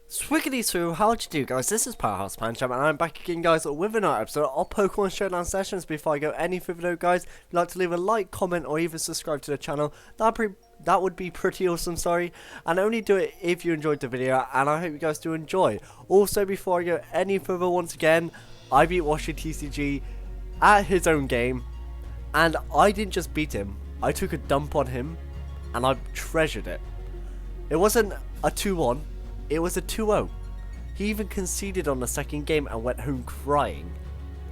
Swiggity Soo, how'd you do, guys? This is Powerhouse Pancham, and I'm back again, guys, with another episode of Pokemon Showdown sessions. Before I go any further, though, guys, if you'd like to leave a like, comment, or even subscribe to the channel, that would be pretty awesome, sorry. And only do it if you enjoyed the video, and I hope you guys do enjoy. Also, before I go any further, once again, I beat Washington TCG at his own game, and I didn't just beat him, I took a dump on him, and I treasured it. It wasn't a 2-1. It was a 2-0. He even conceded on the second game and went home crying.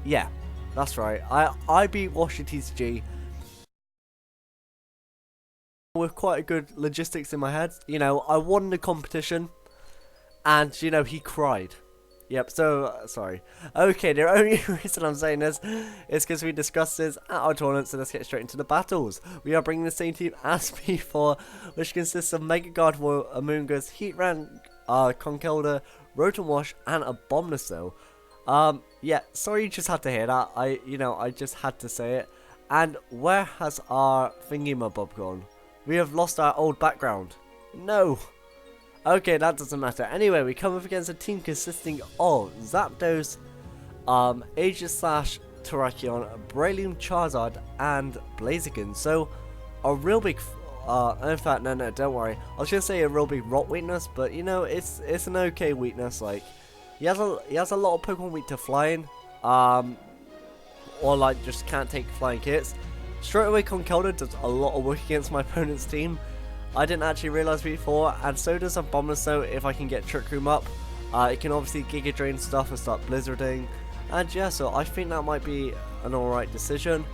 Yeah, that's right. I beat Washington TCG with quite a good logistics in my head. You know, I won the competition, and you know, he cried. Yep, so, sorry. Okay, the only reason I'm saying this is because we discussed this at our tournament, so let's get straight into the battles. We are bringing the same team as before, which consists of Mega Gardevoir, Amoonguss, Heatran, Conkeldurr, Rotom Wash, and Abomasnow. Yeah, sorry you just had to hear that. I just had to say it. And where has our thingy-mabob gone? We have lost our old background. No. Okay, that doesn't matter. Anyway, we come up against a team consisting of Zapdos, Aegislash, Terrakion, Breloom, Charizard, and Blaziken. So, a real big, in fact, no, don't worry. I was gonna say a real big rock weakness, but you know, it's an okay weakness. Like, he has a lot of Pokemon weak to flying, or like just can't take flying kits. Straight away, Conkeldurr does a lot of work against my opponent's team. I didn't actually realise before, and so does Abomasnow if I can get Trick Room up. It can obviously Giga Drain stuff and start blizzarding, and yeah, so I think that might be an alright decision.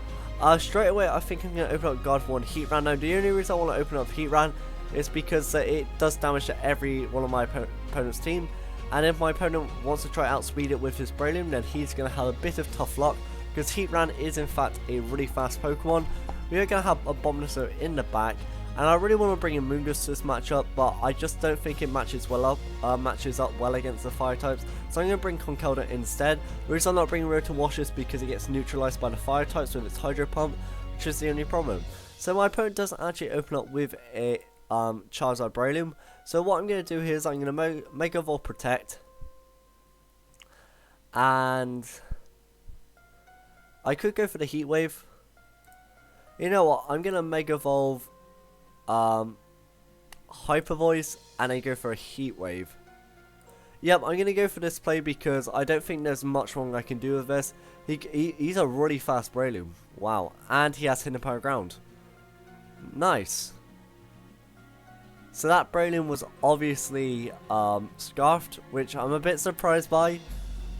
Straight away, I think I'm going to open up Gardevoir and Heatran. Now, the only reason I want to open up Heatran is because it does damage to every one of my opponent's team, and if my opponent wants to try outspeed it with his Breloom, then he's going to have a bit of tough luck, because Heatran is in fact a really fast Pokemon. We are going to have Abomasnow in the back. And I really want to bring in Amoonguss to this matchup, but I just don't think it matches up well against the fire types. So I'm going to bring Conkeldurr instead. The reason I'm not bringing Rotom Wash is because it gets neutralized by the fire types with its Hydro Pump, which is the only problem. So my opponent doesn't actually open up with a Charizard Breloom. So what I'm going to do here is I'm going to Mega Evolve Protect, and I could go for the Heat Wave. You know what? I'm going to Mega Evolve Hyper Voice, and I go for a Heat Wave. Yep, I'm gonna go for this play because I don't think there's much wrong I can do with this. He's a really fast Breloom. Wow, and he has Hidden Power Ground. Nice. So that Breloom was obviously Scarfed, which I'm a bit surprised by.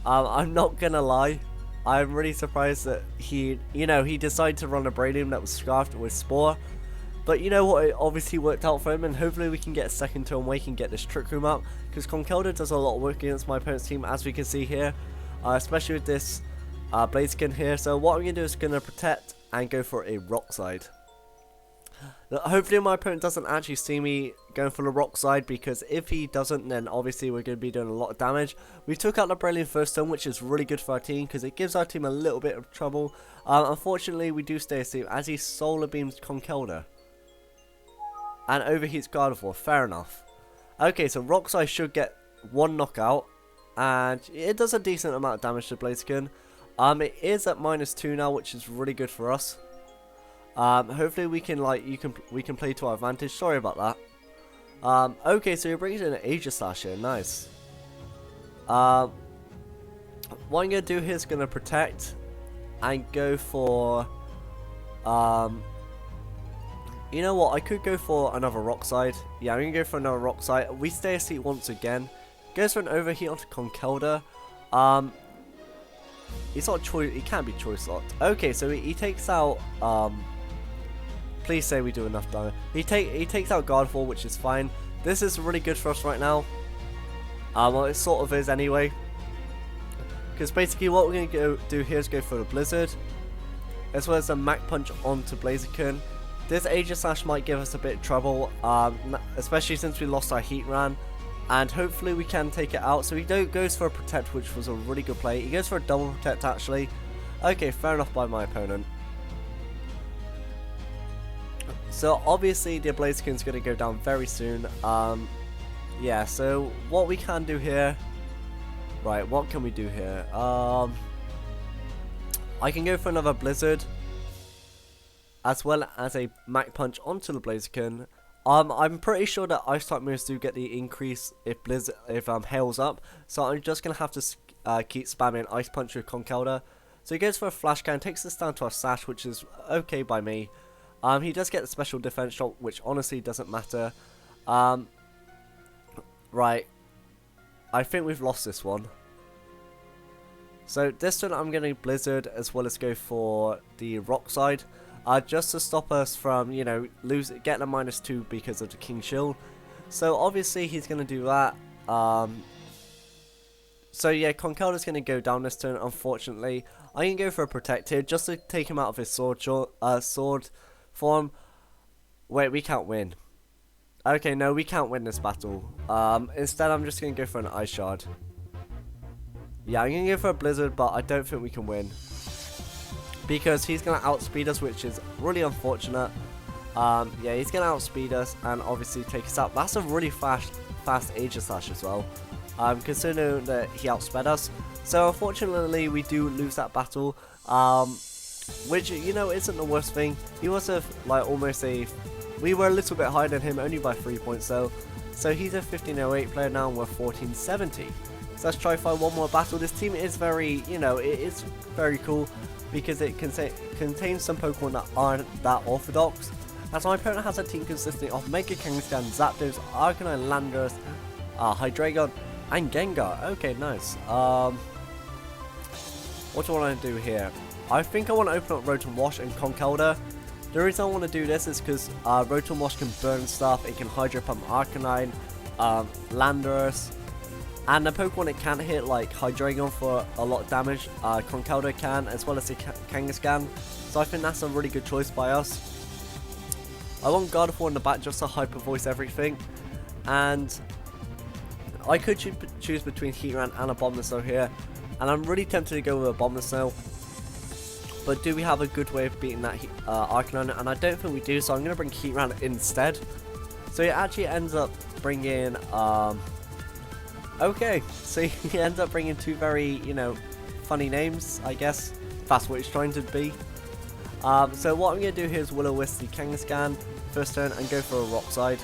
I'm not gonna lie. I'm really surprised that he decided to run a Breloom that was Scarfed with Spore. But you know what, it obviously worked out for him, and hopefully we can get a second turn where he can get this Trick Room up, because Conkeldurr does a lot of work against my opponent's team, as we can see here, especially with this Blaziken here. So what I'm going to do is going to Protect and go for a Rock Slide. Hopefully my opponent doesn't actually see me going for the Rock Slide, because if he doesn't, then obviously we're going to be doing a lot of damage. We took out the Breloom first turn, which is really good for our team, because it gives our team a little bit of trouble. Unfortunately, we do stay asleep as he Solar Beams Conkeldurr and overheats Gardevoir. Fair enough. Okay, so Rock Slide should get one knockout, and it does a decent amount of damage to Blaziken. It is at -2 now, which is really good for us. Hopefully we can we can play to our advantage. Sorry about that. Okay, so he brings in an Aegislash here. Nice. What I'm gonna do here is gonna Protect and go for you know what, I could go for another Rock Slide. Yeah, I'm going to go for another Rock Slide. We stay asleep once again. Goes for an Overheat onto Conkeldurr. He's not choice, he can't be choice locked. Okay, so he takes out, please say we do enough damage. He takes out Gardevoir, which is fine. This is really good for us right now. Well, it sort of is anyway. Because basically what we're going to do here is go for the Blizzard, as well as a Mach Punch onto Blaziken. This Aegislash might give us a bit of trouble, especially since we lost our Heatran, and hopefully we can take it out. So he goes for a Protect, which was a really good play. He goes for a double Protect actually. Okay, fair enough by my opponent. So obviously the Blaziken's going to go down very soon. yeah, so what we can do here, right, what can we do here? I can go for another Blizzard, as well as a Mach Punch onto the Blaziken. I'm pretty sure that Ice type moves do get the increase if Hail's up, so I'm just gonna have to keep spamming Ice Punch with Conkeldurr. So he goes for a Flash Can, takes this down to a Sash, which is okay by me. He does get the special defense shot, which honestly doesn't matter. Right, I think we've lost this one. So this turn I'm going to Blizzard as well as go for the Rock Side. Just to stop us from, you know, getting a -2 because of the King Shield. So obviously he's going to do that. So yeah, Conkeldurr's going to go down this turn, unfortunately. I can go for a Protect here just to take him out of his sword form. Wait, we can't win. Okay, no, we can't win this battle. Instead, I'm just going to go for an Ice Shard. Yeah, I'm going to go for a Blizzard, but I don't think we can win. Because he's going to outspeed us, which is really unfortunate. Yeah, he's going to outspeed us and obviously take us out. That's a really fast Aegis Slash as well. Considering that he outsped us. So unfortunately, we do lose that battle. Which, you know, isn't the worst thing. He was like almost a... We were a little bit higher than him, only by 3 points though. So he's a 1508 player now and we're 1470. So let's try find one more battle. This team is very, you know, it is very cool because it contains some Pokemon that aren't that orthodox. As my opponent has a team consisting of Mega Kangaskhan, Zapdos, Arcanine, Landorus, Hydreigon, and Gengar. Okay, nice. What do I want to do here? I think I want to open up Rotom Wash and Conkeldurr. The reason I want to do this is because Rotom Wash can burn stuff, it can Hydro Pump Arcanine, Landorus, and the Pokemon it can hit like Hydreigon for a lot of damage, Conkeldurr can, as well as the Kangaskhan, so I think that's a really good choice by us. I want Gardevoir in the back just to hyper voice everything, and I could choose between Heatran and a Abomasnow here, and I'm really tempted to go with a Abomasnow. But do we have a good way of beating that Arcanine? And I don't think we do, so I'm going to bring Heatran instead. So he actually ends up bringing... okay, so he ends up bringing two very, you know, funny names, I guess. That's what he's trying to be. So what I'm going to do here is Will-O-Wisp the Kangaskhan first turn and go for a Rock Side.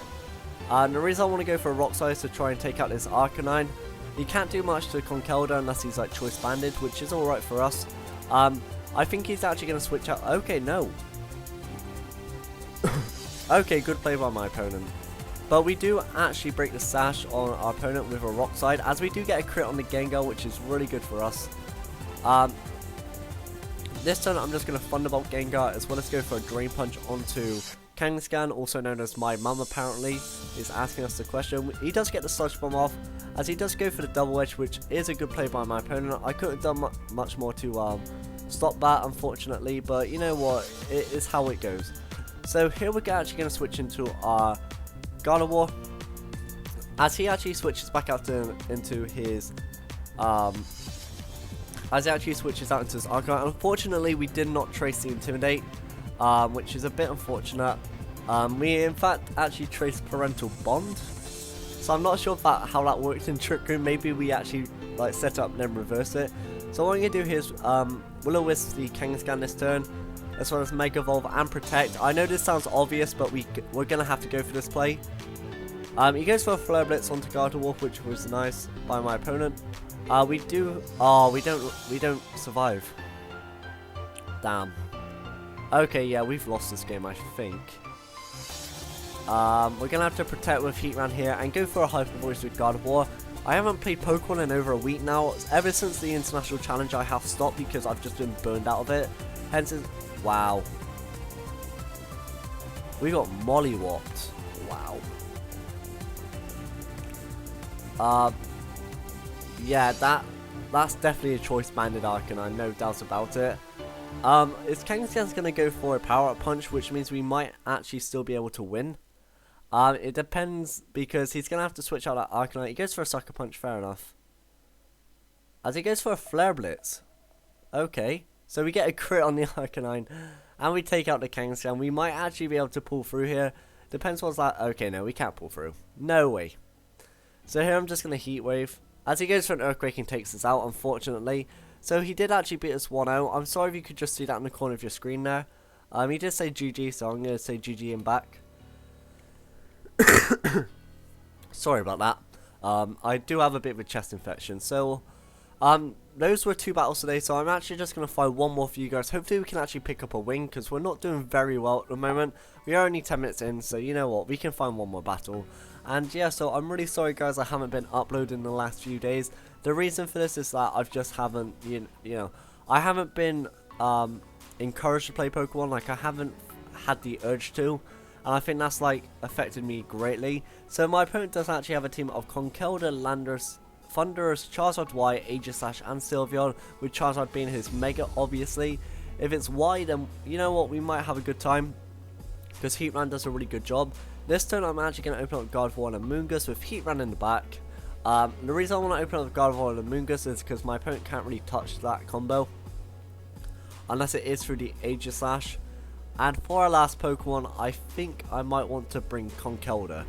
And the reason I want to go for a Rock Side is to try and take out this Arcanine. He can't do much to Conkeldurr unless he's like Choice Banded, which is alright for us. I think he's actually going to switch out. Okay, no. Okay, good play by my opponent. But we do actually break the Sash on our opponent with a Rock Side, as we do get a crit on the Gengar, which is really good for us. This turn I'm just going to Thunderbolt Gengar, as well as go for a Drain Punch onto Kangaskhan, also known as my mum apparently, is asking us the question. He does get the Sludge Bomb off, as he does go for the Double Edge, which is a good play by my opponent. I couldn't have done much more to stop that, unfortunately, but you know what, it is how it goes. So here we're actually going to switch into our Gardevoir, as he actually switches back out into his Arcanine. Unfortunately, we did not trace the Intimidate, which is a bit unfortunate. We in fact actually traced Parental Bond, so I'm not sure how that works in Trick Room. Maybe we actually like set up and then reverse it. So what I'm going to do here is Will-O-Wisp the Kangaskhan this turn, as well as Mega Evolve and Protect. I know this sounds obvious, but we're going to have to go for this play. He goes for a Flare Blitz onto Gardevoir, which was nice by my opponent. We don't survive. Damn. Okay, yeah, we've lost this game, I think. We're going to have to Protect with Heatran here and go for a Hyper Voice with Gardevoir. I haven't played Pokemon in over a week now. Ever since the International Challenge, I have stopped because I've just been burned out of it. Hence, wow. We got mollywopped. Wow. Yeah, that's definitely a Choice Banded Arcanine, no doubt about it. Is Kangaskhan's going to go for a Power Up Punch, which means we might actually still be able to win. It depends, because he's going to have to switch out that Arcanine. He goes for a Sucker Punch, fair enough. As he goes for a Flare Blitz. Okay, so we get a crit on the Arcanine, and we take out the Kangaskhan. We might actually be able to pull through here. Depends what's that. Okay, no, we can't pull through. No way. So here I'm just going to Heat Wave. As he goes for an Earthquake and takes us out, unfortunately. So he did actually beat us 1-0. I'm sorry if you could just see that in the corner of your screen there. He did say GG, so I'm going to say GG and back. Sorry about that. I do have a bit of a chest infection. So, those were 2 battles today. So I'm actually just going to find one more for you guys. Hopefully we can actually pick up a win, because we're not doing very well at the moment. We are only 10 minutes in, so you know what? We can find one more battle. And yeah, so I'm really sorry guys, I haven't been uploading the last few days. The reason for this is that I've just haven't, you know, I haven't been encouraged to play Pokemon. Like, I haven't had the urge to. And I think that's like affected me greatly. So my opponent does actually have a team of Conkeldurr, Landorus, Thundurus, Charizard Y, Aegislash and Sylveon, with Charizard being his Mega obviously. If it's Y, then you know what, we might have a good time, because Heatran does a really good job. This turn I'm actually going to open up Gardevoir and Amoonguss with Heatran in the back. The reason I want to open up Gardevoir and Amoonguss is because my opponent can't really touch that combo, unless it is through the Aegislash. And for our last Pokemon, I think I might want to bring Conkeldurr.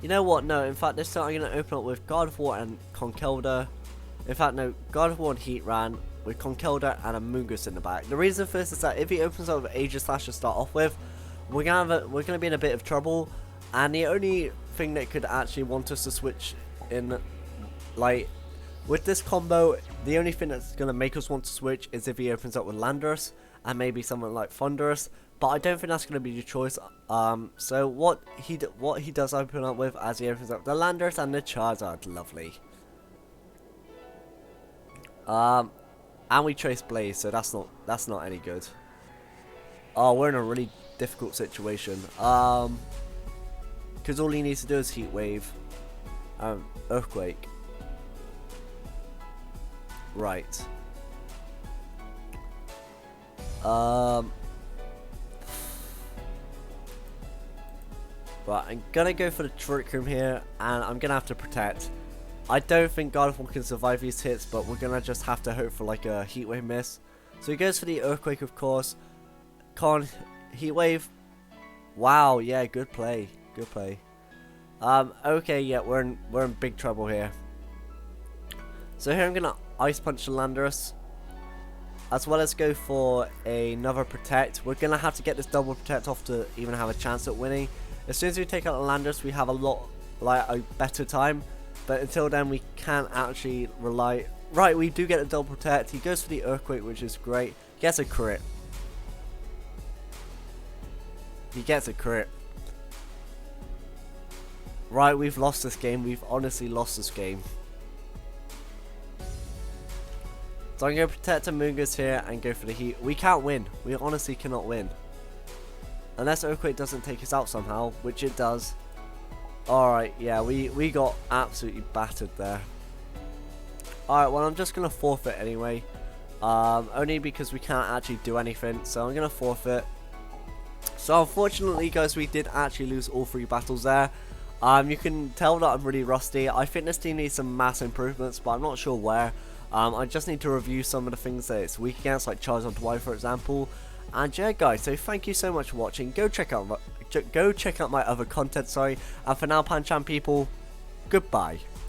You know what, no, in fact this time I'm going to open up with Gardevoir and Conkeldurr. In fact no, Gardevoir and Heatran with Conkeldurr and Amoonguss in the back. The reason for this is that if he opens up with Aegislash to start off with, we're gonna be in a bit of trouble, and the only thing that could actually want us to switch in, like, with this combo, the only thing that's gonna make us want to switch is if he opens up with Landorus and maybe someone like Thundurus, but I don't think that's gonna be the choice. So what he does open up with, as he opens up the Landorus and the Charizard, lovely. And we Trace Blaze, so that's not any good. Oh, we're in a really difficult situation. Because all he needs to do is Heat Wave, Earthquake. Right. Right, I'm gonna go for the Trick Room here, and I'm gonna have to Protect. I don't think Gardevoir can survive these hits, but we're gonna just have to hope for like a Heat Wave miss. So he goes for the Earthquake, of course. Heat Wave. Wow, yeah, good play. Good play. Okay, yeah, we're in big trouble here. So here I'm gonna Ice Punch the Landorus, as well as go for another Protect. We're gonna have to get this double Protect off to even have a chance at winning. As soon as we take out the Landorus, we have a better time. But until then, we can't actually rely. Right, we do get a double Protect. He goes for the Earthquake, which is great. Gets a crit. He gets a crit. Right, we've lost this game. We've honestly lost this game. So I'm going to Protect Amoonguss here and go for the Heat. We can't win. We honestly cannot win. Unless Earthquake doesn't take us out somehow, which it does. Alright, yeah, we got absolutely battered there. Alright, well, I'm just going to forfeit anyway. Only because we can't actually do anything. So I'm going to forfeit. So unfortunately, guys, we did actually lose all 3 battles there. You can tell that I'm really rusty. I think this team needs some mass improvements, but I'm not sure where. I just need to review some of the things that it's weak against, like Charizard Y, for example. And yeah, guys, so thank you so much for watching. Go check out my other content, sorry. And for now, Pancham people, goodbye.